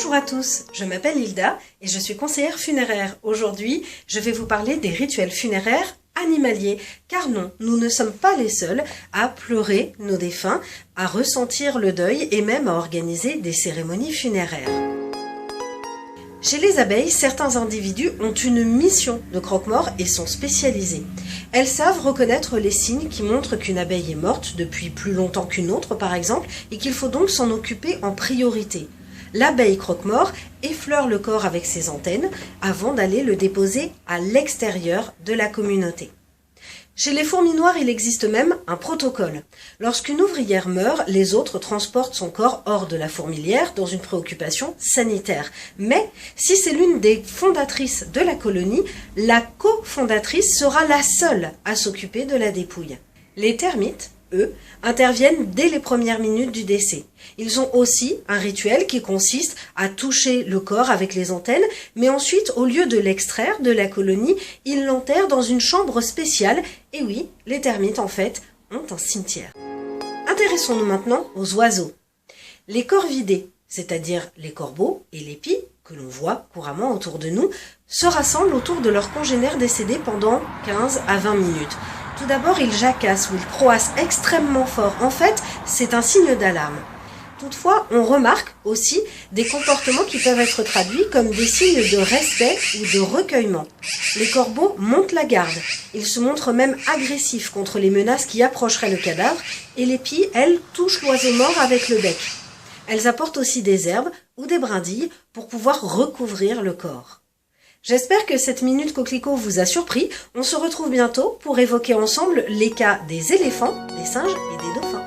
Bonjour à tous, je m'appelle Hilda et je suis conseillère funéraire. Aujourd'hui, je vais vous parler des rituels funéraires animaliers, car non, nous ne sommes pas les seuls à pleurer nos défunts, à ressentir le deuil et même à organiser des cérémonies funéraires. Chez les abeilles, certains individus ont une mission de croque-mort et sont spécialisés. Elles savent reconnaître les signes qui montrent qu'une abeille est morte depuis plus longtemps qu'une autre, par exemple, et qu'il faut donc s'en occuper en priorité. L'abeille croque-mort effleure le corps avec ses antennes avant d'aller le déposer à l'extérieur de la communauté. Chez les fourmis noires, il existe même un protocole. Lorsqu'une ouvrière meurt, les autres transportent son corps hors de la fourmilière dans une préoccupation sanitaire. Mais si c'est l'une des fondatrices de la colonie, la cofondatrice sera la seule à s'occuper de la dépouille. Les termites, eux, interviennent dès les premières minutes du décès. Ils ont aussi un rituel qui consiste à toucher le corps avec les antennes, mais ensuite, au lieu de l'extraire de la colonie, ils l'enterrent dans une chambre spéciale. Et oui, les termites, en fait, ont un cimetière. Intéressons-nous maintenant aux oiseaux. Les corvidés, c'est-à-dire les corbeaux et les pies, que l'on voit couramment autour de nous, se rassemblent autour de leurs congénères décédés pendant 15 à 20 minutes. Tout d'abord, ils jacassent ou ils croassent extrêmement fort. En fait, c'est un signe d'alarme. Toutefois, on remarque aussi des comportements qui peuvent être traduits comme des signes de respect ou de recueillement. Les corbeaux montent la garde. Ils se montrent même agressifs contre les menaces qui approcheraient le cadavre et les pies, elles, touchent l'oiseau mort avec le bec. Elles apportent aussi des herbes ou des brindilles pour pouvoir recouvrir le corps. J'espère que cette minute coquelicot vous a surpris. On se retrouve bientôt pour évoquer ensemble les cas des éléphants, des singes et des dauphins.